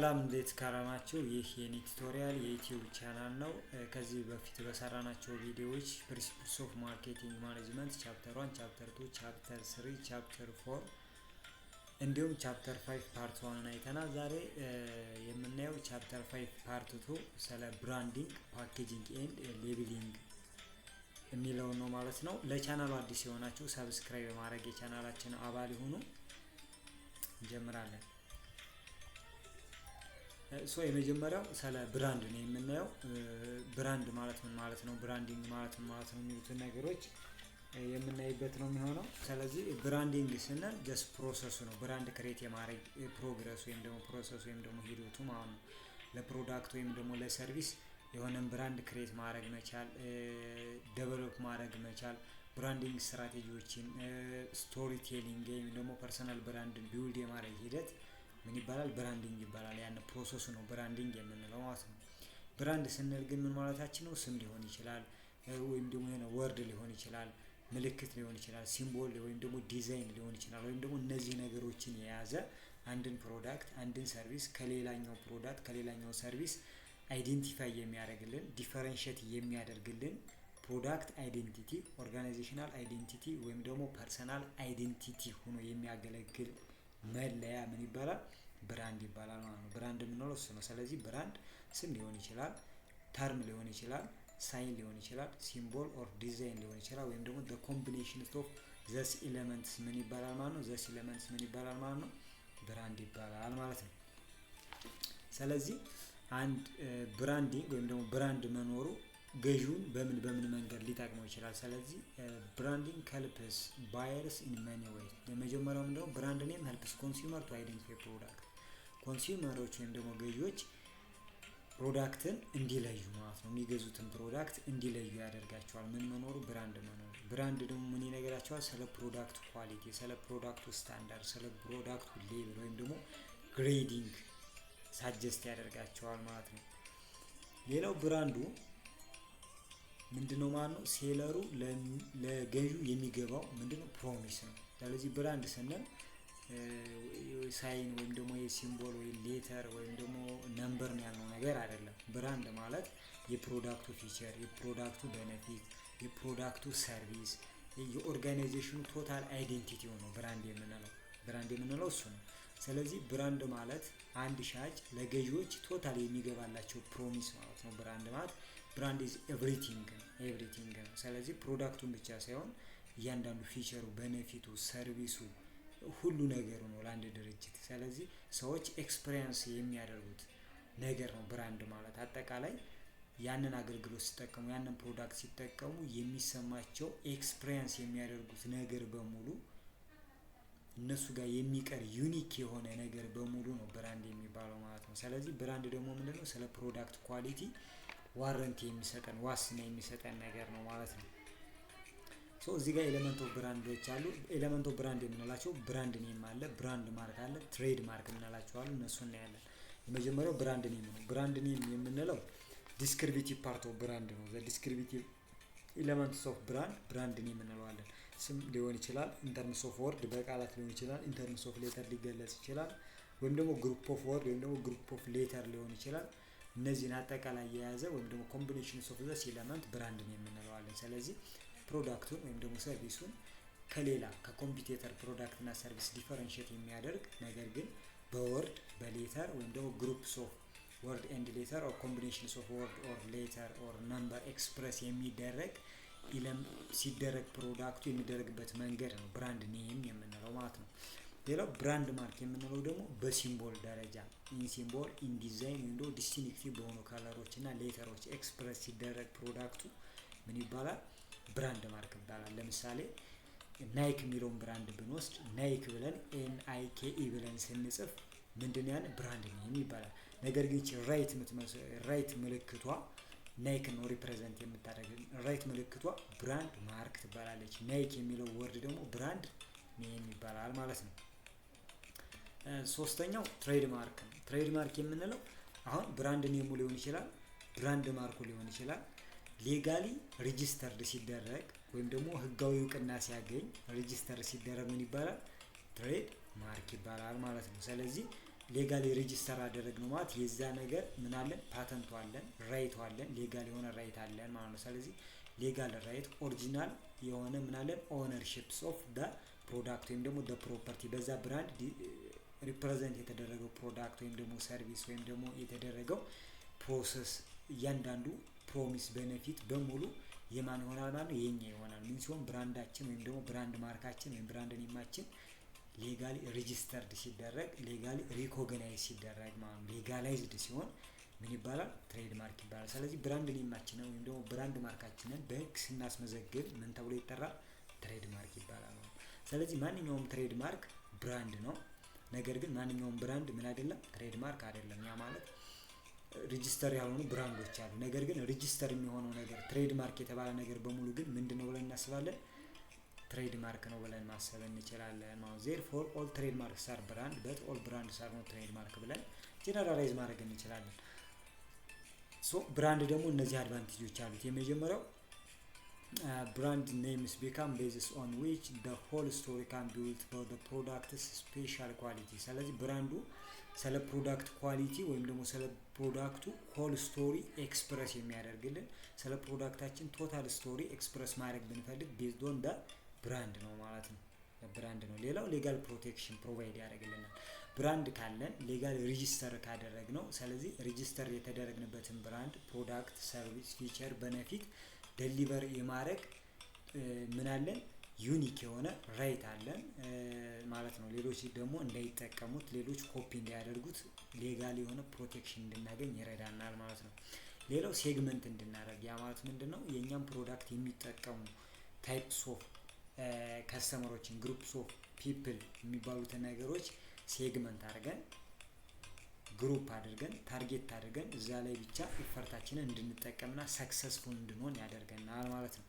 ሰላም እንዴት ከረማችሁ? ይህ የኔ ቱቶሪያል የዩቲዩብ ቻናል ነው። ከዚህ በፊት በሰራናቸው ቪዲዮዎች ፕሪንሲፕልስ ኦፍ ማርኬቲንግ ማኔጅመንት ቻፕተር 1፣ ቻፕተር 2፣ ቻፕተር 3፣ ቻፕተር 4 እንዲሁም ቻፕተር 5 ፓርት 1 አይተናል። ዛሬ የምናየው ቻፕተር 5 ፓርት 2 ስለ ብራንዲንግ፣ ፓኬጂንግ ኤንድ ሌብሊንግ የሚለውን ነው ማለት ነው። ለቻናሉ አዲስ የሆናችሁ ሰብስክራይብ በማድረግ የቻናላችን አባል ይሁኑ። እንጀምራለን። የመጀመሪያው ስለ ብራንድ ነው የምናየው። ብራንድ ማለት ምን ማለት ነው፣ ብራንዲንግ ማለት ምን ማለት ነው የሚሉትን ነገሮች የምናይበት ነው የሚሆነው። ስለዚህ ብራንዲንግ ስንል ጀስት ፕሮሰሱ ነው። ብራንድ ክሬት የማድረግ ፕሮግረስ ወይም ደግሞ ፕሮሰስ ወይም ደግሞ ሂደቱ ማለት ነው። ለፕሮዳክት ወይም ደግሞ ለሰርቪስ የሆነን ብራንድ ክሬት ማድረግ መቻል፣ ዴቨሎፕ ማድረግ መቻል፣ ብራንዲንግ ስትራቴጂዎችን፣ ስቶሪ ቴሊንግ ወይም ደግሞ ፐርሰናል ብራንድን ቢውልድ የማድረግ ሂደት ምን ይባላል? ብራንዲንግ ይባላል። ያን ፕሮሰሱ ነው ብራንዲንግ የምንለው ማለት ነው። ብራንድ ስንል ግን ምን ማለታችን ነው? ስም ሊሆን ይችላል፣ ወይም ደግሞ የሆነ ወርድ ሊሆን ይችላል፣ ምልክት ሊሆን ይችላል፣ ሲምቦል ወይም ደግሞ ዲዛይን ሊሆን ይችላል። ወይም ደግሞ እነዚህ ነገሮችን የያዘ አንድን ፕሮዳክት፣ አንድን ሰርቪስ ከሌላኛው ፕሮዳክት ከሌላኛው ሰርቪስ አይዴንቲፋይ የሚያደርግልን፣ ዲፈረንሺየት የሚያደርግልን ፕሮዳክት አይዴንቲቲ፣ ኦርጋናይዜሽናል አይዴንቲቲ ወይም ደግሞ ፐርሰናል አይዴንቲቲ ሆኖ የሚያገለግል መለያ ምን ይባላል? ብራንድ ይባላል ማለት ነው። ብራንድ የምንለው እሱ ነው። ስለዚህ ብራንድ ስም ሊሆን ይችላል፣ ተርም ሊሆን ይችላል፣ ሳይን ሊሆን ይችላል፣ ሲምቦል ኦር ዲዛይን ሊሆን ይችላል፣ ወይም ደግሞ the combination of these elements ምን ይባላል ማለት ነው? these elements ምን ይባላል ማለት ነው? ብራንድ ይባላል ማለት ነው። ስለዚህ አንድ ብራንዲንግ ወይም ደግሞ ብራንድ መኖሩ ገዢውን በምን መንገድ ሊጠቅመው ይችላል። ስለዚህ ብራንዲንግ ሄልፕስ ባየርስ ኢን መኒ ዌይ። የመጀመሪያው ምንድነው? ብራንድ ኔም ሄልፕስ ኮንሱመር ቱ አይደንቲፋይ ፕሮዳክት። ኮንሱመሮች ወይም ደግሞ ገዢዎች ፕሮዳክትን እንዲለዩ ማለት ነው፣ የሚገዙትን ፕሮዳክት እንዲለዩ ያደርጋቸዋል። ምን መኖሩ? ብራንድ መኖሩ። ብራንድ ደግሞ ምን ይነግራቸዋል? ስለ ፕሮዳክቱ ኳሊቲ፣ ስለ ፕሮዳክቱ ስታንዳርድ፣ ስለ ፕሮዳክቱ ሌቭል ወይም ደግሞ ግሬዲንግ ሳጀስት ያደርጋቸዋል ማለት ነው። ሌላው ብራንዱ ምንድነው ማለት ነው? ሴለሩ ለገዢው የሚገባው ምንድነው? ፕሮሚስ ነው። ስለዚህ ብራንድ ስንል ሳይን ወይም ደግሞ የሲምቦል ወይም ሌተር ወይም ደግሞ ነምበር ነው ያልነው ነገር አይደለም። ብራንድ ማለት የፕሮዳክቱ ፊቸር፣ የፕሮዳክቱ ቤኔፊት፣ የፕሮዳክቱ ሰርቪስ፣ የኦርጋናይዜሽኑ ቶታል አይዴንቲቲ ነው ብራንድ የምንለው እሱ ነው። ስለዚህ ብራንድ ማለት አንድ ሻጭ ለገዢዎች ቶታል የሚገባላቸው ፕሮሚስ ማለት ነው። ብራንድ ማለት ብራንድ ኢዝ ኤቭሪቲንግ ነው። ስለዚህ ፕሮዳክቱን ብቻ ሳይሆን እያንዳንዱ ፊቸሩ፣ ቤኔፊቱ፣ ሰርቪሱ ሁሉ ነገሩ ነው ለአንድ ድርጅት። ስለዚህ ሰዎች ኤክስፒሪየንስ የሚያደርጉት ነገር ነው ብራንድ ማለት። አጠቃላይ ያንን አገልግሎት ሲጠቀሙ፣ ያንን ፕሮዳክት ሲጠቀሙ የሚሰማቸው ኤክስፒሪየንስ የሚያደርጉት ነገር በሙሉ እነሱ ጋር የሚቀር ዩኒክ የሆነ ነገር በሙሉ ነው ብራንድ የሚባለው ማለት ነው። ስለዚህ ብራንድ ደግሞ ምንድነው? ስለ ፕሮዳክት ኳሊቲ ዋረንቲ የሚሰጠን፣ ዋስትና የሚሰጠን ነገር ነው ማለት ነው። እዚህ ጋር ኤሌመንት ኦፍ ብራንዶች አሉ። ኤሌመንት ኦፍ ብራንድ የምንላቸው ብራንድ ኔም አለ፣ ብራንድ ማርክ አለ፣ ትሬድ ማርክ የምንላቸው አሉ። እነሱ እናያለን። የመጀመሪያው ብራንድ ኔም ነው። ብራንድ ኔም የምንለው ዲስክሪፕቲቭ ፓርት ኦፍ ብራንድ ነው። ዲስክሪፕቲቭ ኤሌመንትስ ኦፍ ብራንድ ኔም እንለዋለን። ስም ሊሆን ይችላል፣ ኢንተርምስ ኦፍ ወርድ በቃላት ሊሆን ይችላል፣ ኢንተርምስ ኦፍ ሌተር ሊገለጽ ይችላል፣ ወይም ደግሞ ግሩፕ ኦፍ ወርድ ወይም ደግሞ ግሩፕ ኦፍ ሌተር ሊሆን ይችላል። እነዚህን አጠቃላይ የያዘ ወይም ደግሞ ኮምቢኔሽንስ ኦፍ ዘስ ኤሌመንት ብራንድ ኔም እንለዋለን። ስለዚህ ፕሮዳክቱን ወይም ደግሞ ሰርቪሱን ከሌላ ከኮምፒቲተር ፕሮዳክት እና ሰርቪስ ዲፈረንሺየት የሚያደርግ ነገር ግን በወርድ በሌተር ወይም ደግሞ ግሩፕስ ኦፍ ወርድ ኤንድ ሌተር ኦር ኮምቢኔሽንስ ኦፍ ወርድ ኦር ሌተር ኦር ነምበር ኤክስፕረስ የሚደረግ ሲደረግ ፕሮዳክቱ የሚደረግበት መንገድ ነው ብራንድ ኔም የምንለው ማለት ነው። ሌላው ብራንድ ማርክ የምንለው ደግሞ በሲምቦል ደረጃ ኢን ሲምቦል ኢን ዲዛይን ወይም ደግሞ ዲስቲንክቲቭ በሆኑ ከለሮች እና ሌተሮች ኤክስፕረስ ሲደረግ ፕሮዳክቱ ምን ይባላል? ብራንድ ማርክ ይባላል። ለምሳሌ ናይክ የሚለውን ብራንድ ብንወስድ ናይክ ብለን NIKE ብለን ስንጽፍ ምንድነው? ያን ብራንድ ኔም ይባላል። ነገር ግን ራይት ምልክቷ ናይክ ነው ሪፕሬዘንት የምታደርግ፣ ራይት ምልክቷ ብራንድ ማርክ ትባላለች። ናይክ የሚለው ወርድ ደግሞ ብራንድ ኔም ይባላል ማለት ነው። ሶስተኛው ትሬድ ማርክ ነው። ትሬድ ማርክ የምንለው አሁን ብራንድ ኔሙ ሊሆን ይችላል፣ ብራንድ ማርኩ ሊሆን ይችላል። ሌጋሊ ሬጂስተርድ ሲደረግ ወይም ደግሞ ህጋዊ እውቅና ሲያገኝ ሬጂስተር ሲደረግ ምን ይባላል? ትሬድ ማርክ ይባላል ማለት ነው። ስለዚህ ሌጋሊ ሬጂስተር አደረግነው ማለት የዛ ነገር ምን አለን? ፓተንቱ አለን፣ ራይቱ አለን፣ ሌጋል የሆነ ራይት አለን ማለት ነው። ስለዚህ ሌጋል ራይት ኦሪጂናል የሆነ ምን አለን? ኦነርሺፕስ ኦፍ ደ ፕሮዳክት ወይም ደግሞ ደ ፕሮፐርቲ በዛ ብራንድ ሪፕሬዘንት የተደረገው ፕሮዳክት ወይም ደግሞ ሰርቪስ ወይም ደግሞ የተደረገው ፕሮሰስ እያንዳንዱ ፕሮሚስ ቤኔፊት በሙሉ የማን ይሆናል ማለት ነው? የኛ ይሆናል። ምን ሲሆን ብራንዳችን ወይም ደግሞ ብራንድ ማርካችን ወይም ብራንድ ኔማችን ሌጋሊ ሬጂስተርድ ሲደረግ ሌጋሊ ሪኮግናይዝ ሲደረግ ማለት ነው። ሌጋላይዝድ ሲሆን ምን ይባላል? ትሬድ ማርክ ይባላል። ስለዚህ ብራንድ ኔማችንን ወይም ደግሞ ብራንድ ማርካችንን በህግ ስናስመዘግብ ምን ተብሎ ይጠራል? ትሬድ ማርክ ይባላል ማለት ነው። ስለዚህ ማንኛውም ትሬድ ማርክ ብራንድ ነው። ነገር ግን ማንኛውም ብራንድ ምን አይደለም? ትሬድ ማርክ አይደለም። ያ ማለት ሬጂስተር ያልሆኑ ብራንዶች አሉ። ነገር ግን ሬጂስተር የሚሆነው ነገር ትሬድ ማርክ የተባለ ነገር በሙሉ ግን ምንድነው ብለን እናስባለን? ትሬድ ማርክ ነው ብለን ማሰብ እንችላለን ማለት ነው። ዜርፎር ኦል ትሬድ ማርክስ አር ብራንድ በት ኦል ብራንድስ አር ኖት ትሬድ ማርክ ብለን ጀነራላይዝ ማድረግ እንችላለን። ሶ ብራንድ ደግሞ እነዚህ አድቫንቴጆች አሉት። የመጀመሪያው ብራንድ ኔምስ ቢካም ቤዝስ ኦን ዊች the whole story can be built about the product's special quality። ስለዚህ ብራንዱ ስለ ፕሮዳክት ኳሊቲ ወይም ደግሞ ስለ ፕሮዳክቱ ሆል ስቶሪ ኤክስፕረስ የሚያደርግልን ስለ ፕሮዳክታችን ቶታል ስቶሪ ኤክስፕረስ ማድረግ ብንፈልግ ቤዝድ ኦን ደ ብራንድ ነው ማለት ነው። ብራንድ ነው። ሌላው ሌጋል ፕሮቴክሽን ፕሮቫይድ ያደርግልናል። ብራንድ ካለን ሌጋል ሬጂስተር ካደረግነው ስለዚህ ሬጂስተር የተደረግንበትን ብራንድ ፕሮዳክት፣ ሰርቪስ፣ ፊቸር፣ ቤኔፊት ዴሊቨር የማድረግ ምን አለን? ዩኒክ የሆነ ራይት አለን ማለት ነው። ሌሎች ደግሞ እንዳይጠቀሙት ሌሎች ኮፒ እንዳያደርጉት ሌጋል የሆነ ፕሮቴክሽን እንድናገኝ ይረዳናል ማለት ነው። ሌላው ሴግመንት እንድናደርግ ያ ማለት ምንድነው? የኛም ፕሮዳክት የሚጠቀሙ ታይፕስ ኦፍ ከስተመሮችን ግሩፕስ ኦፍ ፒፕል የሚባሉትን ነገሮች ሴግመንት አድርገን ግሩፕ አድርገን ታርጌት አድርገን እዛ ላይ ብቻ ኢፈርታችንን እንድንጠቀምና ሰክሰስፉል እንድንሆን ያደርገናል ማለት ነው።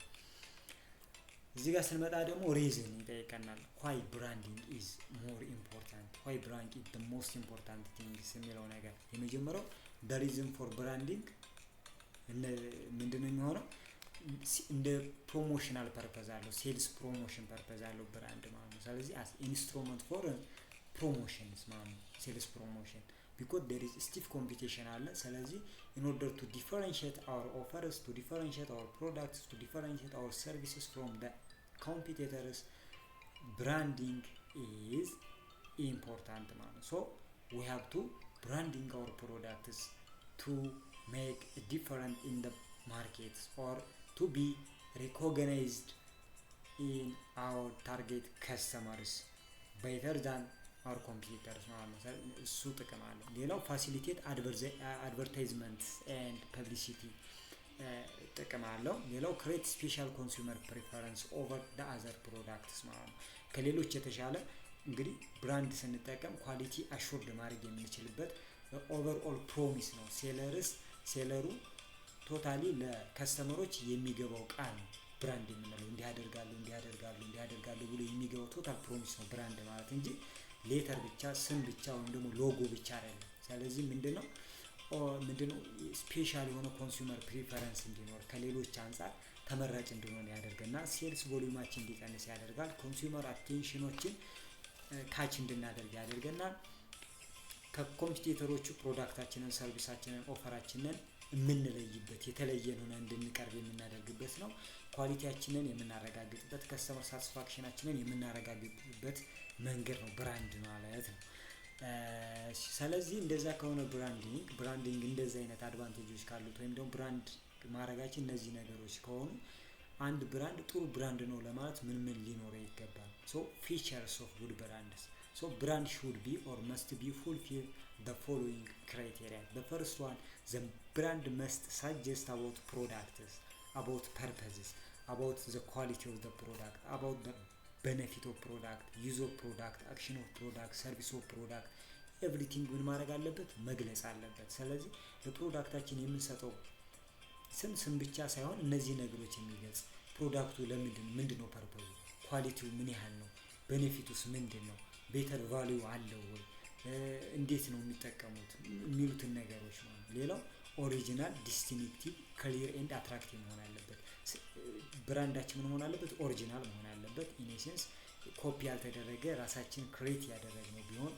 እዚህ ጋር ስንመጣ ደግሞ ሪዝን ይጠይቀናል። ዋይ ብራንዲንግ ኢዝ ሞር ኢምፖርታንት፣ ዋይ ብራንድ ኢዝ ዘ ሞስት ኢምፖርታንት ቲንግስ የሚለው ነገር የመጀመሪያው ዘ ሪዝን ፎር ብራንዲንግ ምንድነው የሚሆነው? እንደ ፕሮሞሽናል ፐርፐዝ አለው፣ ሴልስ ፕሮሞሽን ፐርፐዝ አለው ብራንድ ማለት ነው። ስለዚህ አስ ኢንስትሩመንት ፎር ፕሮሞሽንስ ማለት ነው። ሴልስ ፕሮሞሽን because there is stiff competition አለ። ስለዚህ in order to differentiate our offers, to differentiate our products, to differentiate our services from the competitors, branding is important ማለት ነው። so we have to branding our products to make a difference in the markets or to be recognized in our target customers better than our competitors ማለት ነው። እሱ ጥቅም አለው። ሌላው ፋሲሊቴት አድቨርታይዝመንት ኤንድ ፐብሊሲቲ ጥቅም አለው። ሌላው ክሬት ስፔሻል ኮንሱመር ፕሪፈረንስ ኦቨር ደ አዘር ፕሮዳክትስ ማለት ነው። ከሌሎች የተሻለ እንግዲህ ብራንድ ስንጠቀም ኳሊቲ አሹርድ ማድረግ የምንችልበት ኦቨርኦል ፕሮሚስ ነው። ሴለሩ ቶታሊ ለከስተመሮች የሚገባው ቃል ነው ብራንድ የምንለው። እንዲያደርጋሉ ብሎ የሚገባው ቶታል ፕሮሚስ ነው ብራንድ ማለት እንጂ ሌተር ብቻ ስም ብቻ ወይም ደግሞ ሎጎ ብቻ አይደለም። ስለዚህ ምንድነው ስፔሻል የሆነ ኮንሱመር ፕሪፈረንስ እንዲኖር ከሌሎች አንፃር ተመራጭ እንዲሆን ያደርገናል። ሴልስ ቮሊዩማችን እንዲቀንስ ያደርጋል። ኮንሱመር አቴንሽኖችን ካች እንድናደርግ ያደርገናል። ከኮምፒቲተሮቹ ፕሮዳክታችንን፣ ሰርቪሳችንን፣ ኦፈራችንን የምንለይበት የተለየን ሆነ እንድንቀርብ የምናደርግበት ነው። ኳሊቲያችንን የምናረጋግጥበት፣ ከስተመር ሳቲስፋክሽናችንን የምናረጋግጥበት መንገድ ነው ብራንድ ማለት ነው። ስለዚህ እንደዛ ከሆነ ብራንዲንግ እንደዚህ አይነት አድቫንቴጆች ካሉት ወይም ደግሞ ብራንድ ማድረጋችን እነዚህ ነገሮች ከሆኑ አንድ ብራንድ ጥሩ ብራንድ ነው ለማለት ምን ሊኖረው ይገባል? ፊቸርስ ኦፍ ጉድ ብራንድስ ብራንድ should be or must be fulfill the following criteria. The first one, the brand must suggest about products, about purposes, about the quality of the product, about the benefit of product, use of product, action of product, service of product, everything ምን ማድረግ አለበት? መግለጽ አለበት። ስለዚህ ለፕሮዳክታችን የምንሰጠው ስም ብቻ ሳይሆን እነዚህ ነገሮች የሚገልጽ ፕሮዳክቱ ምንድነው ፐርፐዙ፣ ኳሊቲው ምን ያህል ነው፣ ቤኔፊቱስ ምንድነው፣ ቤተር ቫልዩ አለው ወይ፣ እንዴት ነው የሚጠቀሙት የሚሉትን ነገሮች ማለት ነው። ሌላው ኦሪጂናል፣ ዲስቲንክቲቭ፣ ክሊር ኤንድ አትራክቲቭ መሆን አለበት። ብራንዳችን ምን መሆን አለበት? ኦሪጂናል መሆን አለበት። ኢን ኤሰንስ ኮፒ ያልተደረገ ራሳችን ክሬት ያደረግነው ቢሆን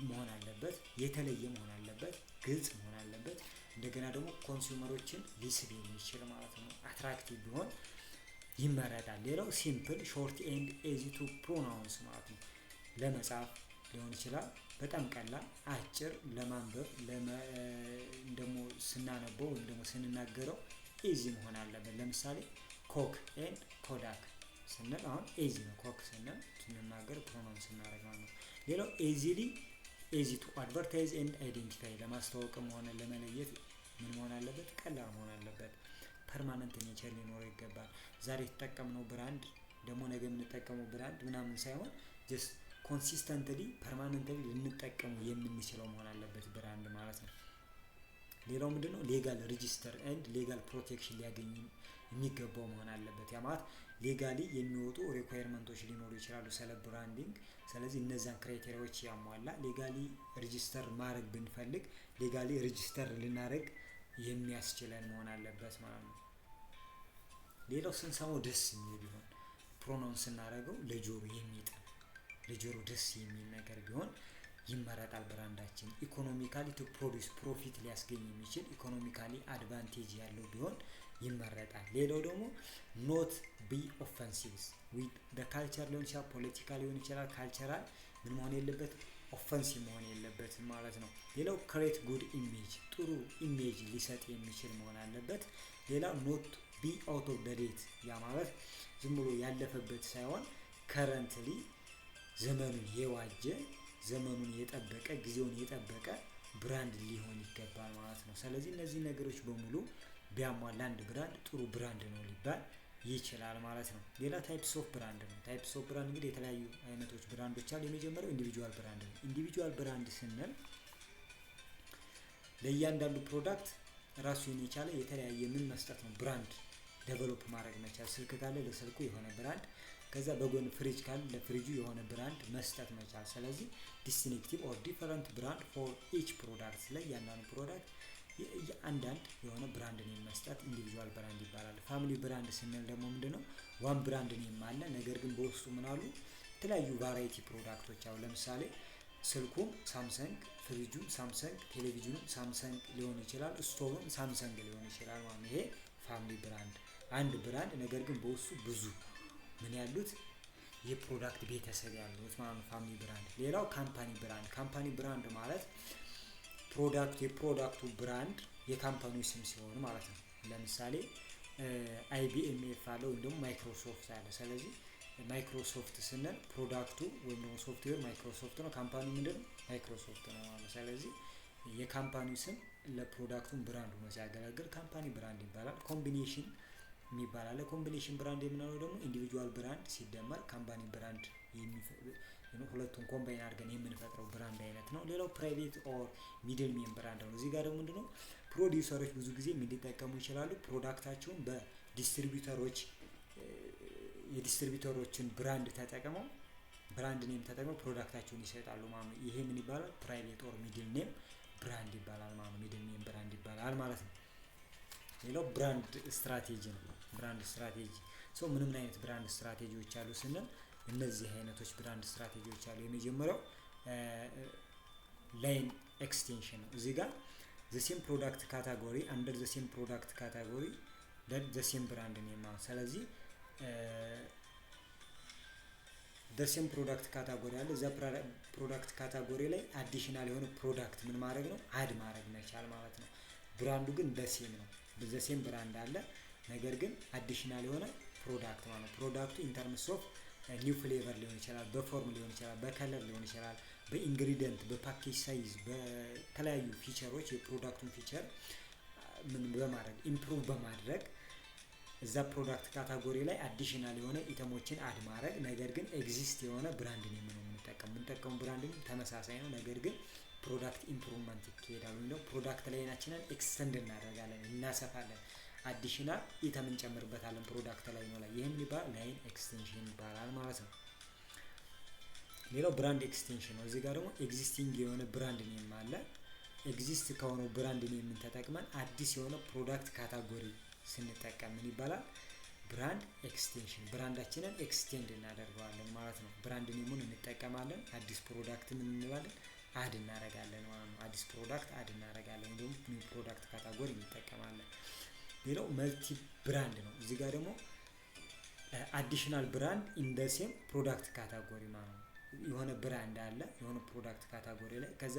መሆን አለበት፣ የተለየ መሆን አለበት፣ ግልጽ መሆን አለበት። እንደገና ደግሞ ኮንሱመሮችን ሊስብ የሚችል ማለት ነው። አትራክቲቭ ቢሆን ይመረጣል። ሌላው ሲምፕል ሾርት ኤንድ ኢዚ ቱ ፕሮናውንስ ማለት ነው። ለመጻፍ ሊሆን ይችላል በጣም ቀላል አጭር፣ ለማንበብ ደግሞ ስናነበው ወይም ደግሞ ስንናገረው ኢዚ መሆን አለበት። ለምሳሌ ኮክ ኤንድ ኮዳክ ስንል አሁን ኢዚ ነው። ኮክ ስንል ስንናገር ፕሮናውንስ ስናደርግ ማለት ነው። ሌላው ኢዚ ቱ አድቨርታይዝ ኤንድ አይዴንቲፋይ ለማስተዋወቅም ሆነ ለመለየት ምን መሆን አለበት? ቀላል መሆን አለበት። ፐርማነንት ኔቸር ሊኖረው ይገባል። ዛሬ የተጠቀምነው ብራንድ ደግሞ ነገ የምንጠቀመው ብራንድ ምናምን ሳይሆን ጀስት ኮንሲስተንትሊ ፐርማነንትሊ ልንጠቀመው የምንችለው መሆን አለበት ብራንድ ማለት ነው። ሌላው ምንድነው? ሌጋል ሬጂስተር ኤንድ ሌጋል ፕሮቴክሽን ሊያገኝ የሚገባው መሆን አለበት። ያ ማለት ሌጋሊ የሚወጡ ሪኳየርመንቶች ሊኖሩ ይችላሉ ስለ ብራንዲንግ። ስለዚህ እነዛን ክራይቴሪያዎች ያሟላ ሌጋሊ ሬጂስተር ማድረግ ብንፈልግ ሌጋሊ ሬጂስተር ልናደርግ የሚያስችለን መሆን አለበት ማለት ነው። ሌላው ስንሰማው ደስ የሚል ቢሆን ፕሮናውንስ ስናደርገው ለጆሮ የሚጥም ለጆሮ ደስ የሚል ነገር ቢሆን ይመረጣል ብራንዳችን። ኢኮኖሚካሊ ቱ ፕሮዲስ ፕሮፊት ሊያስገኝ የሚችል ኢኮኖሚካሊ አድቫንቴጅ ያለው ቢሆን ይመረጣል። ሌላው ደግሞ ኖት ቢ ኦፈንሲቭ ዊዝ ዘ ካልቸር ሊሆን ይችላል፣ ፖለቲካ ሊሆን ይችላል፣ ካልቸራል ምን መሆን የለበት ኦፈንሲቭ መሆን የለበትም ማለት ነው። ሌላው ክሬት ጉድ ኢሜጅ ጥሩ ኢሜጅ ሊሰጥ የሚችል መሆን አለበት። ሌላው ኖት ቢ አውት ኦፍ ዘ ዴት ያ ማለት ዝም ብሎ ያለፈበት ሳይሆን ከረንትሊ ዘመኑን የዋጀ ዘመኑን የጠበቀ ጊዜውን የጠበቀ ብራንድ ሊሆን ይገባል ማለት ነው። ስለዚህ እነዚህ ነገሮች በሙሉ ቢያሟላ አንድ ብራንድ ጥሩ ብራንድ ነው ሊባል ይችላል ማለት ነው። ሌላ ታይፕስ ኦፍ ብራንድ ነው። ታይፕስ ኦፍ ብራንድ እንግዲህ የተለያዩ አይነቶች ብራንዶች አሉ። የመጀመሪያው ኢንዲቪጁዋል ብራንድ ነው። ኢንዲቪጁዋል ብራንድ ስንል ለእያንዳንዱ ፕሮዳክት ራሱን የቻለ የተለያየ ምን መስጠት ነው ብራንድ ዴቨሎፕ ማድረግ መቻል። ስልክ ካለ ለስልኩ የሆነ ብራንድ፣ ከዛ በጎን ፍሪጅ ካለ ለፍሪጁ የሆነ ብራንድ መስጠት መቻል። ስለዚህ ዲስቲንክቲቭ ኦር ዲፈረንት ብራንድ ፎር ኢች ፕሮዳክት ላይ ያንዳንዱ ፕሮዳክት አንዳንድ የሆነ ብራንድ ኔም መስጠት ኢንዲቪጁዋል ብራንድ ይባላል። ፋሚሊ ብራንድ ስንል ደግሞ ምንድነው? ዋን ብራንድ ኔም አለ፣ ነገር ግን በውስጡ ምን አሉ? የተለያዩ ቫራይቲ ፕሮዳክቶች አሉ። ለምሳሌ ስልኩም ሳምሰንግ፣ ፍሪጁም ሳምሰንግ፣ ቴሌቪዥኑም ሳምሰንግ ሊሆን ይችላል፣ ስቶቭም ሳምሰንግ ሊሆን ይችላል ማለት ነው። ይሄ ፋሚሊ ብራንድ አንድ ብራንድ፣ ነገር ግን በውስጡ ብዙ ምን ያሉት የፕሮዳክት ቤተሰብ ያሉት ማለት ነው ፋሚሊ ብራንድ። ሌላው ካምፓኒ ብራንድ። ካምፓኒ ብራንድ ማለት የፕሮዳክቱ ብራንድ የካምፓኒው ስም ሲሆን ማለት ነው። ለምሳሌ አይቢኤምኤፍ አለ ወይም ደግሞ ማይክሮሶፍት አለ። ስለዚህ ማይክሮሶፍት ስንል ፕሮዳክቱ ወይም ደግሞ ሶፍትዌር ማይክሮሶፍት ነው፣ ካምፓኒው ምንድነው? ማይክሮሶፍት ነው ማለት ነው። ስለዚህ የካምፓኒው ስም ለፕሮዳክቱን ብራንድ ሆኖ ሲያገለግል ካምፓኒ ብራንድ ይባላል። ኮምቢኔሽን የሚባል አለ። ኮምቢኔሽን ብራንድ የምንለው ደግሞ ኢንዲቪጁዋል ብራንድ ሲደመር ካምፓኒ ብራንድ ሁለቱን ኮምባይን አድርገን የምንፈጥረው ብራንድ አይነት ነው። ሌላው ፕራይቬት ኦር ሚድል ሜን ብራንድ ነው። እዚህ ጋር ደግሞ ምንድነው ፕሮዲውሰሮች ብዙ ጊዜ ሊጠቀሙ ይችላሉ። ፕሮዳክታቸውን በዲስትሪቢዩተሮች የዲስትሪቢዩተሮችን ብራንድ ተጠቅመው ብራንድ ኔም ተጠቅመው ፕሮዳክታቸውን ይሰጣሉ ማለት ነው። ይሄ ምን ይባላል? ፕራይቬት ኦር ሚድል ኔም ብራንድ ይባላል ማለት ነው። ሚድል ኔም ብራንድ ይባላል ማለት ነው። ሌላው ብራንድ ስትራቴጂ ነው። ብራንድ ስትራቴጂ ምንም አይነት ብራንድ ስትራቴጂዎች አሉ ስንል እነዚህ አይነቶች ብራንድ ስትራቴጂዎች አሉ። የመጀመሪያው ላይን ኤክስቴንሽን ነው። እዚህ ጋር ዘ ሴም ፕሮዳክት ካታጎሪ አንደር ዘ ሴም ፕሮዳክት ካታጎሪ ዘ ሴም ብራንድ ኔም ነው። ስለዚህ ዘ ሴም ፕሮዳክት ካታጎሪ አለ። እዛ ፕሮዳክት ካታጎሪ ላይ አዲሽናል የሆነ ፕሮዳክት ምን ማድረግ ነው? አድ ማድረግ መቻል ማለት ነው። ብራንዱ ግን በሴም ነው። በዘሴም ብራንድ አለ፣ ነገር ግን አዲሽናል የሆነ ፕሮዳክት ማለት ነው። ፕሮዳክቱ ኢንተርምስ ኦፍ ኒው ፍሌቨር ሊሆን ይችላል፣ በፎርም ሊሆን ይችላል፣ በከለር ሊሆን ይችላል፣ በኢንግሪዲየንት፣ በፓኬጅ ሳይዝ፣ በተለያዩ ፊቸሮች የፕሮዳክቱን ፊቸር ምን በማድረግ ኢምፕሩቭ በማድረግ እዛ ፕሮዳክት ካታጎሪ ላይ አዲሽናል የሆነ ኢተሞችን አድ ማድረግ። ነገር ግን ኤግዚስት የሆነ ብራንድ ኔም ነው የምንጠቀመው ብራንድ ኔም ተመሳሳይ ነው፣ ነገር ግን ፕሮዳክት ኢምፕሩቭመንት ይካሄዳል። ወይም ደግሞ ፕሮዳክት ላይናችንን ኤክስተንድ እናደርጋለን፣ እናሰፋለን፣ አዲሽናል ኢተም እንጨምርበታለን ፕሮዳክት ላይ ነው ላይ ይሄም ይባላል ላይን ኤክስቴንሽን ይባላል ማለት ነው። ሌላው ብራንድ ኤክስቴንሽን ነው። እዚህ ጋር ደግሞ ኤግዚስቲንግ የሆነ ብራንድ ኔም አለ። ኤግዚስት ከሆነው ብራንድ ኔም ተጠቅመን አዲስ የሆነ ፕሮዳክት ካታጎሪ ስንጠቀም ምን ይባላል? ብራንድ ኤክስቴንሽን። ብራንዳችንን ኤክስቴንድ እናደርገዋለን ማለት ነው። ብራንድ ኔሙን እንጠቀማለን፣ አዲስ ፕሮዳክት ምን እንላለን? አድ እናደርጋለን ማለት ነው። አዲስ ፕሮዳክት አድ እናደርጋለን ወይም ኒው ፕሮዳክት ካታጎሪ እንጠቀማለን። ሌላው መልቲ ብራንድ ነው። እዚህ ጋር ደግሞ አዲሽናል ብራንድ ኢን ዘ ሴም ፕሮዳክት ካታጎሪ ማለት ነው። የሆነ ብራንድ አለ የሆነ ፕሮዳክት ካታጎሪ ላይ ከዛ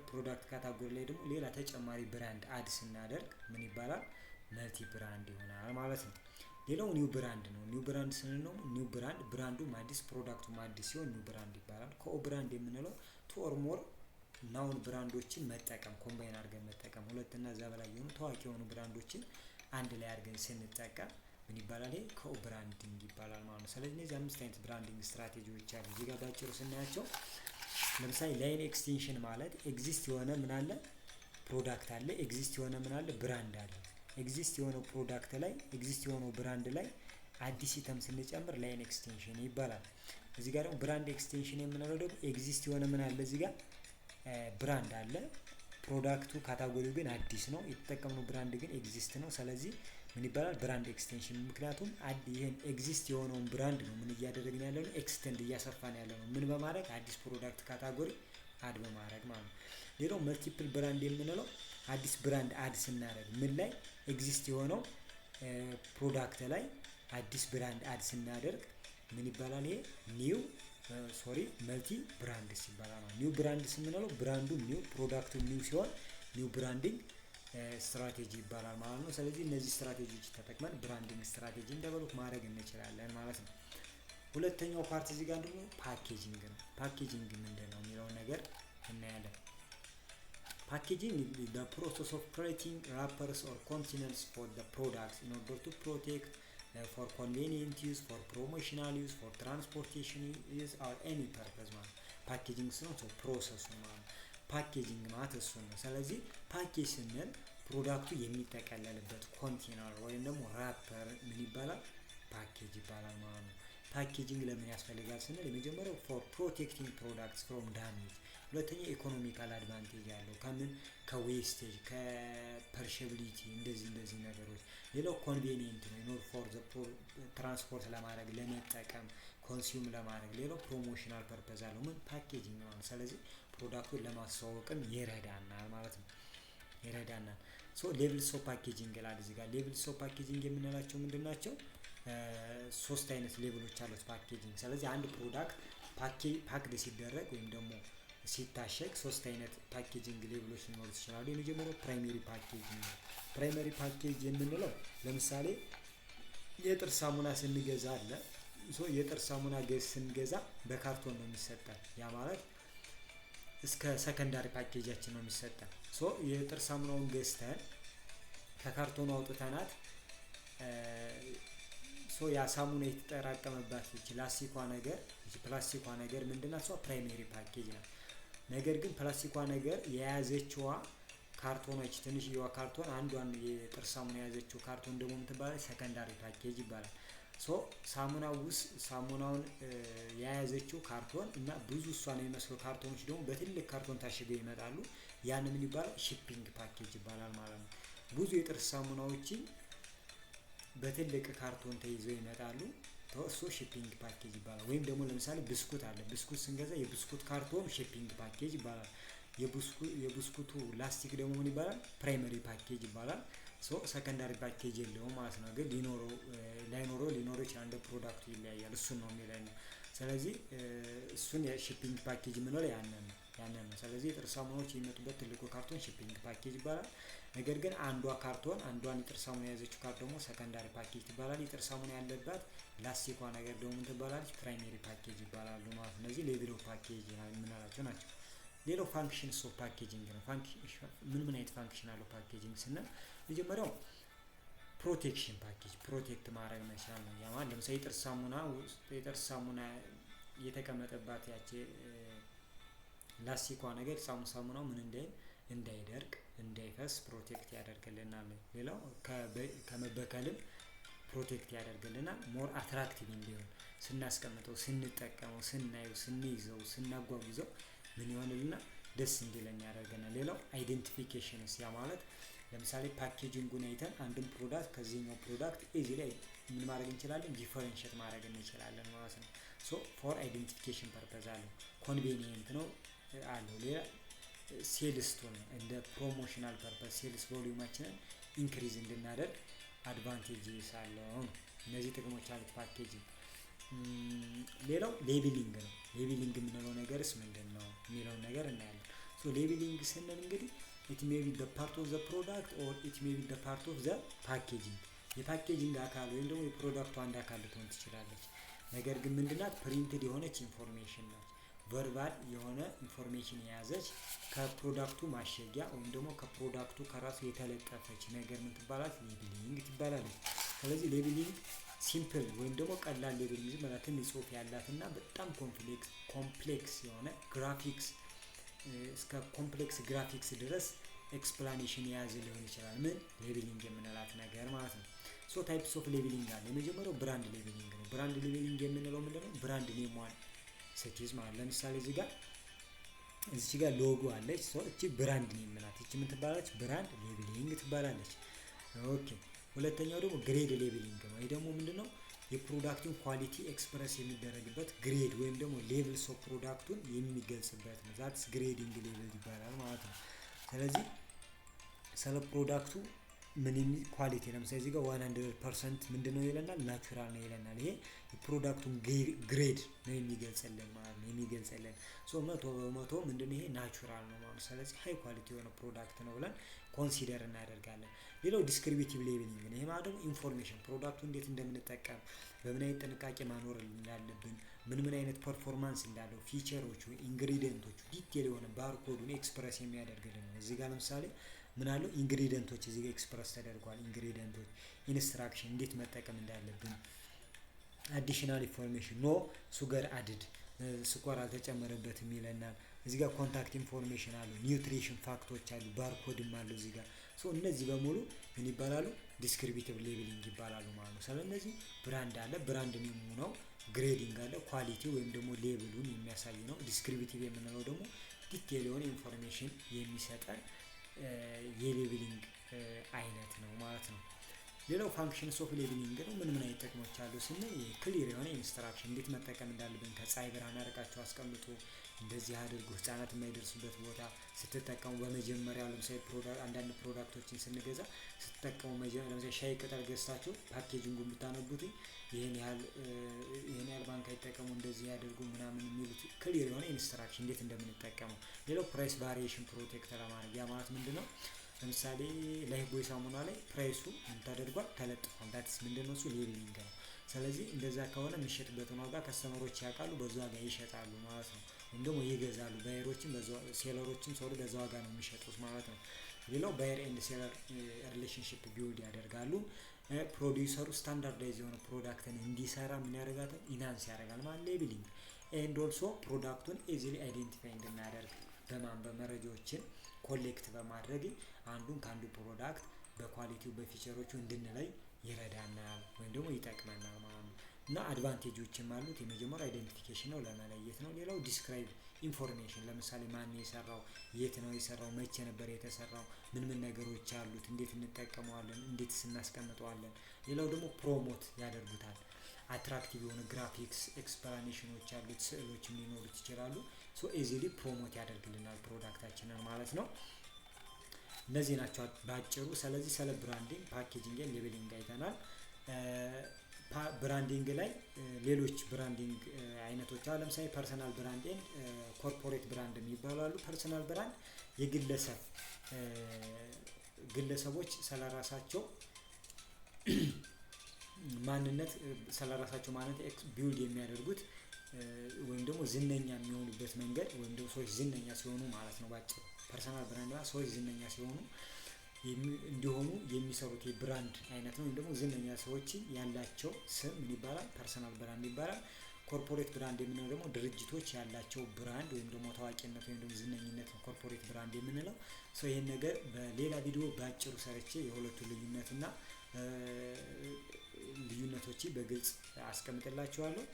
ፕሮዳክት ካታጎሪ ላይ ደግሞ ሌላ ተጨማሪ ብራንድ አድ ስናደርግ ምን ይባላል? መልቲ ብራንድ ይሆናል ማለት ነው። ሌላው ኒው ብራንድ ነው። ኒው ብራንድ ስንል ነው ኒው ብራንድ ብራንዱም አዲስ ፕሮዳክቱም አዲስ ሲሆን ኒው ብራንድ ይባላል። ኮ ብራንድ የምንለው ቱ ኦር ሞር ናውን ብራንዶችን መጠቀም ኮምባይን አድርገን መጠቀም ሁለት እና እዛ በላይ የሆኑ ታዋቂ የሆኑ ብራንዶችን አንድ ላይ አድርገን ስንጠቀም ምን ይባላል? ይሄ ኮ ብራንዲንግ ይባላል ማለት ነው። ስለዚህ እነዚህ 5 አይነት ብራንዲንግ ስትራቴጂዎች አሉ። እዚህ ጋር ባጭሩ ስናያቸው ለምሳሌ ላይን ኤክስቴንሽን ማለት ኤግዚስት የሆነ ምን አለ? ፕሮዳክት አለ። ኤግዚስት የሆነ ምን አለ? ብራንድ አለ። ኤግዚስት የሆነው ፕሮዳክት ላይ ኤግዚስት የሆነው ብራንድ ላይ አዲስ ኢተም ስንጨምር ላይን ኤክስቴንሽን ይባላል። እዚህ ጋር ደግሞ ብራንድ ኤክስቴንሽን የምንለው ደግሞ ኤግዚስት የሆነ ምን አለ? እዚህ ጋር ብራንድ አለ። ፕሮዳክቱ ካታጎሪው ግን አዲስ ነው። የተጠቀምነው ብራንድ ግን ኤግዚስት ነው። ስለዚህ ምን ይባላል? ብራንድ ኤክስቴንሽን። ምክንያቱም ይሄን ኤግዚስት የሆነውን ብራንድ ነው ምን እያደረግን ያለ ነው? ኤክስቴንድ እያሰፋን ያለ ነው። ምን በማድረግ? አዲስ ፕሮዳክት ካታጎሪ አድ በማድረግ ማለት ነው። ሌላው መልቲፕል ብራንድ የምንለው አዲስ ብራንድ አድ ስናደርግ ምን ላይ? ኤግዚስት የሆነው ፕሮዳክት ላይ አዲስ ብራንድ አድ ስናደርግ ምን ይባላል? ይሄ ኒው መልቲ ብራንድስ ይባላል። ኒው ብራንድስ የምንለው ብራንዱ ኒው ፕሮዳክቱ ኒው ሲሆን ኒው ብራንዲንግ ስትራቴጂ ይባላል ማለት ነው። ስለዚህ እነዚህ ስትራቴጂዎች ተጠቅመን ብራንዲንግ ስትራቴጂ ዴቨሎፕ ማድረግ እንችላለን ማለት ነው። ሁለተኛው ፓርት እዚህ ጋር ደግሞ ፓኬጂንግ ነው። ፓኬጂንግ ምንድን ነው የሚለውን ነገር እናያለን። Packaging is the process of creating wrappers or containers for the products in order to protect for convenient use, for promotional use, for transportation use or any purpose ማለት ፓኬጂንግ ነው። ፕሮሰሱ ማለት ፓኬጂንግ ማለት እሱ ነው። ስለዚህ ፓኬጅ ስንል ፕሮዳክቱ የሚጠቀለልበት ኮንቴነር ወይም ደግሞ ራፐር ምን ይባላል? ፓኬጅ ይባላል ማለት ነው። ፓኬጂንግ ለምን ያስፈልጋል ስንል የመጀመሪያው ፎር ፕሮቴክቲንግ ፕሮዳክትስ ፍሮም ዳሜጅ፣ ሁለተኛ ኢኮኖሚካል አድቫንቴጅ ያለው ከምን? ከዌስቴጅ ከፐርሸቢሊቲ እንደዚህ ነገሮች። ሌላው ኮንቬኒየንት ነው ኖር ፎር ዘ ትራንስፖርት ለማድረግ ለመጠቀም ኮንሱም ለማድረግ። ሌላው ፕሮሞሽናል ፐርፐዝ አለው ምን? ፓኬጂንግ ነው። ስለዚህ ፕሮዳክቱን ለማስተዋወቅም ይረዳናል ማለት ነው። ይረዳናል። ሶ ሌቭልስ ኦፍ ፓኬጂንግ ይላል እዚህ ጋር። ሌቭልስ ኦፍ ፓኬጂንግ የምንላቸው ምንድን ናቸው? 3 አይነት ሌቭሎች አሉት ፓኬጂንግ። ስለዚህ አንድ ፕሮዳክት ፓክድ ሲደረግ ወይም ደግሞ ሲታሸግ 3 አይነት ፓኬጂንግ ሌቭሎች ሊኖሩ ይችላሉ። የመጀመሪያው ፕራይመሪ ፓኬጂንግ ነው። ፕራይመሪ ፓኬጅ የምንለው ለምሳሌ የጥርስ ሳሙና ስንገዛ አለ። የጥርስ ሳሙና ስንገዛ በካርቶን ነው የሚሰጠን። ያ ማለት እስከ ሰከንዳሪ ፓኬጃችን ነው የሚሰጠን። የጥርስ ሳሙናውን ገዝተን ከካርቶኑ አውጥተናት ያ ሳሙና የተጠራቀመባት ፕላስቲኳ ነገር ምንድናት? እሷ ፕራይሜሪ ፓኬጅ ናት። ነገር ግን ፕላስቲኳ ነገር የያዘችዋ ካርቶኖች ትንሽዬዋ ካርቶን አንዷን የጥርስ ሳሙና የያዘችው ካርቶን ደግሞ የምትባለው ሰከንዳሪ ፓኬጅ ይባላል። ሳሙናውን የያዘችው ካርቶን እና ብዙ እሷን የሚመስሉ ካርቶኖች ደግሞ በትልቅ ካርቶን ታሽገው ይመጣሉ። ያን ምን ይባላል? ሺፒንግ ፓኬጅ ይባላል ማለት ነው። ብዙ የጥርስ ሳሙናዎችን በትልቅ ካርቶን ተይዘው ይመጣሉ። እሱ ሺፒንግ ፓኬጅ ይባላል። ወይም ደግሞ ለምሳሌ ብስኩት አለ። ብስኩት ስንገዛ የብስኩት ካርቶን ሺፒንግ ፓኬጅ ይባላል። የብስኩቱ ላስቲክ ደግሞ ምን ይባላል? ፕራይመሪ ፓኬጅ ይባላል። ሰከንዳሪ ፓኬጅ የለውም ማለት ነው። ግን ሊኖረው ይችላል። እንደ ፕሮዳክቱ ይለያያል። እሱን ነው የሚለን። ስለዚህ እሱን የሺፒንግ ፓኬጅ የምንለው ያንን ነው። ስለዚህ የጥርስ ሳሙናዎች የሚመጡበት ትልቁ ካርቶን ሺፒንግ ፓኬጅ ይባላል። ነገር ግን አንዷን የጥርስ ሳሙና የያዘችው ካርቶን ደግሞ ሰከንዳሪ ፓኬጅ ይባላል። የጥርስ ሳሙና ያለባት ላስቲኳ ነገር ደግሞ ምን ትባላለች? ፕራይሜሪ ፓኬጅ ይባላሉ ማለት ነው። እነዚህ ሌቭል ኦፍ ፓኬጅ የምንላቸው ናቸው። ሌላው ፋንክሽንስ ኦፍ ፓኬጂንግ ነው። ምን አይነት ፋንክሽን አለው ፓኬጂንግ ስንል መጀመሪያው ፕሮቴክሽን ፓኬጅ ፕሮቴክት ማድረግ መቻል ነው። ያ ማለት ለምሳሌ የጥርስ ሳሙና የተቀመጠባት ያቺ ላስቲኳ ነገር ሳሙናው ምን እንዳይደርቅ እንዳይፈስ ፕሮቴክት ያደርግልናል። ሌላው ከመበከልም ፕሮቴክት ያደርግልናል። ሞር አትራክቲቭ እንዲሆን ስናስቀምጠው፣ ስንጠቀመው፣ ስናየው፣ ስንይዘው፣ ስናጓጉዘው ምን ይሆንልናል? ደስ እንዲለን ያደርገናል። ሌላው አይደንቲፊኬሽንስ ያ ማለት ለምሳሌ ፓኬጂንጉን አይተን አንድን ፕሮዳክት ከዚህኛው ፕሮዳክት ኢዚ ላይ ምን ማድረግ እንችላለን? ዲፈረንሺየት ማድረግ እንችላለን ማለት ነው። ፎር አይደንቲፊኬሽን ፐርፐዝ አለው። ኮንቬኒየንት ነው አለው። ሌላ ሴልስ ቱል ነው። እንደ ፕሮሞሽናል ፐርፐስ ሴልስ ቮሊዩማችንን ኢንክሪዝ እንድናደርግ አድቫንቴጅስ አለው ነው። እነዚህ ጥቅሞች አሉት ፓኬጂንግ። ሌላው ሌቢሊንግ ነው። ሌቢሊንግ የምንለው ነገርስ ምንድን ነው የሚለውን ነገር እናያለን። ሶ ሌቢሊንግ ስንል እንግዲህ ኢት ሜይ ቢ ዘ ፓርት ኦፍ ዘ ፕሮዳክት ኦር ኢት ሜይ ቢ ዘ ፓርት ኦፍ ዘ ፓኬጂንግ። የፓኬጂንግ አካል ወይም ደግሞ የፕሮዳክቱ አንድ አካል ልትሆን ትችላለች። ነገር ግን ምንድናት? ፕሪንትድ የሆነች ኢንፎርሜሽን ናት። ቨርባል የሆነ ኢንፎርሜሽን የያዘች ከፕሮዳክቱ ማሸጊያ ወይም ደግሞ ከፕሮዳክቱ ከራሱ የተለጠፈች ነገር ምን ትባላለች? ሌቢሊንግ ትባላለች። ስለዚህ ሌቢሊንግ ሲምፕል ወይም ደግሞ ቀላል ሌቢሊንግ ማለት ጽሁፍ ያላትና በጣም ኮምፕሌክስ የሆነ ግራፊክስ እስከ ኮምፕሌክስ ግራፊክስ ድረስ ኤክስፕላኔሽን የያዘ ሊሆን ይችላል። ምን ሌቢሊንግ የምንላት ነገር ማለት ነው። ሶ ታይፕስ ኦፍ ሌቢሊንግ አለ። የመጀመሪያው ብራንድ ሌቢሊንግ ነው። ብራንድ ሌቢሊንግ የምንለው ምንድነው? ብራንድ ኔሟን ስትይዝ ማለት ለምሳሌ እዚህ ጋር ሎጎ አለች። ሶ እቺ ብራንድ ኔም ናት። እቺ ምን ትባላለች? ብራንድ ሌቢሊንግ ትባላለች። ኦኬ። ሁለተኛው ደግሞ ግሬድ ሌቢሊንግ ነው። ይሄ ደግሞ ምንድነው? የፕሮዳክቱን ኳሊቲ ኤክስፕረስ የሚደረግበት ግሬድ ወይም ደግሞ ሌቭልስ ኦፍ ፕሮዳክቱን የሚገልጽበት ነው። ዛትስ ግሬዲንግ ሌቭል ይባላል ማለት ነው። ስለዚህ ስለ ፕሮዳክቱ ምን ኳሊቲ ለምሳሌ እዚህ ጋር 100% ምንድነው ይለናል? ናቹራል ነው ይለናል። ይሄ የፕሮዳክቱን ግሬድ ነው የሚገልጽልን ማለት ነው። የሚገልጽልን ሶ 100% ምንድነው? ይሄ ናቹራል ነው ማለት ነው። ስለዚህ ሃይ ኳሊቲ የሆነ ፕሮዳክት ነው ብለን ኮንሲደር እናደርጋለን። ሌላው ዲስክሪፕቲቭ ሌቢሊንግ ነው። ይሄ ማለት ደግሞ ኢንፎርሜሽን ፕሮዳክቱ እንዴት እንደምንጠቀም፣ በምን አይነት ጥንቃቄ ማኖር እንዳለብን፣ ምን አይነት ፐርፎርማንስ እንዳለው፣ ፊቸሮቹ፣ ኢንግሪዲየንቶቹ ዲቴል የሆነ ባርኮዱን ኤክስፕረስ የሚያደርግልን ነው። እዚህ ጋር ለምሳሌ ምን አለው? ኢንግሪዲየንቶች እዚህ ጋር ኤክስፕረስ ተደርጓል። ኢንግሪዲየንቶች፣ ኢንስትራክሽን እንዴት መጠቀም እንዳለብን፣ አዲሽናል ኢንፎርሜሽን ኖ ሱገር አድድ ስኳር አልተጨመረበትም ይለናል። እዚህ ጋር ኮንታክት ኢንፎርሜሽን አለው። ኒውትሪሽን ፋክቶች አሉ። ባርኮድም አለው እዚህ ጋር። ሶ እነዚህ በሙሉ ምን ይባላሉ? ዲስክሪፕቲቭ ሌቢሊንግ ይባላሉ ማለት ነው። ስለዚህ ብራንድ አለ፣ ብራንድ ኔሙ ነው። ግሬዲንግ አለ፣ ኳሊቲ ወይም ደግሞ ሌብሉን የሚያሳይ ነው። ዲስክሪፕቲቭ የምንለው ደግሞ ዲቴል የሆነ ኢንፎርሜሽን የሚሰጠን የሌቢሊንግ አይነት ነው ማለት ነው። ሌላው ፋንክሽንስ ኦፍ ሌቢሊንግ ነው። ምን አይነት ጥቅሞች አሉ ስንል ክሊር የሆነ ኢንስትራክሽን እንዴት መጠቀም እንዳለብን፣ ከፀሐይ ብርሃን አርቃችሁ አስቀምጡ፣ እንደዚህ አድርጉ፣ ህጻናት የማይደርሱበት ቦታ ስትጠቀሙ፣ በመጀመሪያ ለምሳሌ አንዳንድ ፕሮዳክቶችን ስንገዛ ስትጠቀሙ ለምሳሌ ሻይ ቅጠል ገዝታችሁ ፓኬጂንጉን ብታነቡት ይሄን ያህል ባንክ አይጠቀሙ፣ እንደዚህ ያደርጉ ምናምን የሚሉት ክሊር የሆነ ኢንስትራክሽን እንዴት እንደምንጠቀመው። ሌላው ፕራይስ ቫሪዬሽን ፕሮቴክት ለማድረግ ያ ማለት ምንድነው? ለምሳሌ ላይፍቦይ ሳሙና ላይ ፕራይሱ ምን ተደርጓል? ተለጥፏል። ዳትስ ምንድነው? እሱ ሌቢሊንግ ነው። ስለዚህ እንደዛ ከሆነ የሚሸጥበትን ዋጋ ከስተመሮች ያውቃሉ፣ በዛ ዋጋ ይሸጣሉ ማለት ነው። ወይም ደግሞ ይገዛሉ። ባየሮችም ሴለሮችም ሰው በዛ ዋጋ ነው የሚሸጡት ማለት ነው። ሌላው ባየር ኤንድ ሴለር ሪሌሽንሺፕ ቢውልድ ያደርጋሉ። ፕሮዲውሰሩ ስታንዳርዳይዝ የሆነ ፕሮዳክትን እንዲሰራ ምን ያደርጋል? ኢናንስ ያደርጋል ማለት ሌቢሊንግ። ኤንድ ኦልሶ ፕሮዳክቱን ኢዚሊ አይዴንቲፋይ እንድናደርግ በማንበብ መረጃዎችን ኮሌክት በማድረግ አንዱን ከአንዱ ፕሮዳክት በኳሊቲው በፊቸሮቹ እንድንለይ ይረዳናል ወይም ደግሞ ይጠቅመናል ማለት ነው። እና አድቫንቴጆችም አሉት። የመጀመሪያው አይደንቲፊኬሽን ነው፣ ለመለየት ነው። ሌላው ዲስክራይብ ኢንፎርሜሽን፣ ለምሳሌ ማን የሰራው፣ የት ነው የሰራው፣ መቼ ነበር የተሰራው፣ ምን ነገሮች አሉት፣ እንዴት እንጠቀመዋለን፣ እንዴትስ እናስቀምጠዋለን። ሌላው ደግሞ ፕሮሞት ያደርጉታል። አትራክቲቭ የሆነ ግራፊክስ ኤክስፕላኔሽኖች አሉት፣ ስዕሎችም ሊኖሩት ይችላሉ። ሶ ኢዚሊ ፕሮሞት ያደርግልናል ፕሮዳክታችንን ማለት ነው። እነዚህ ናቸው ባጭሩ። ስለዚህ ስለ ብራንዲንግ፣ ፓኬጂንግ፣ ሌቤሊንግ አይተናል። ብራንዲንግ ላይ ሌሎች ብራንዲንግ አይነቶች አሉ። ለምሳሌ ፐርሰናል ብራንድ ኤንድ ኮርፖሬት ብራንድ የሚባሉ አሉ። ፐርሰናል ብራንድ ግለሰቦች ስለራሳቸው ማንነት ቢውልድ የሚያደርጉት ወይም ደግሞ ዝነኛ የሚሆኑበት መንገድ ወይም ደግሞ ሰዎች ዝነኛ ሲሆኑ ማለት ነው። ባጭሩ ፐርሰናል ብራንድ ሰዎች ዝነኛ ሲሆኑ እንዲሆኑ የሚሰሩት የብራንድ አይነት ነው። ወይም ደግሞ ዝነኛ ሰዎች ያላቸው ስም ምን ይባላል? ፐርሰናል ብራንድ ይባላል። ኮርፖሬት ብራንድ የምንለው ደግሞ ድርጅቶች ያላቸው ብራንድ ወይም ደግሞ ታዋቂነት ወይም ደግሞ ዝነኝነት ነው ኮርፖሬት ብራንድ የምንለው። ሰው ይሄን ነገር በሌላ ቪዲዮ ባጭሩ ሰርቼ የሁለቱ ልዩነቶች በግልጽ አስቀምጥላችኋለሁ።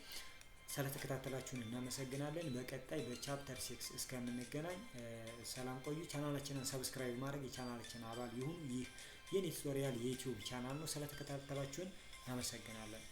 ስለተከታተላችሁን እናመሰግናለን። በቀጣይ በቻፕተር 6 እስከምንገናኝ ሰላም ቆዩ። ቻናላችንን ሰብስክራይብ ማድረግ የቻናላችን አባል ይሁኑ። ይህ የኔ ቱቶሪያል የዩቲዩብ ቻናል ነው። ስለተከታተላችሁን እናመሰግናለን።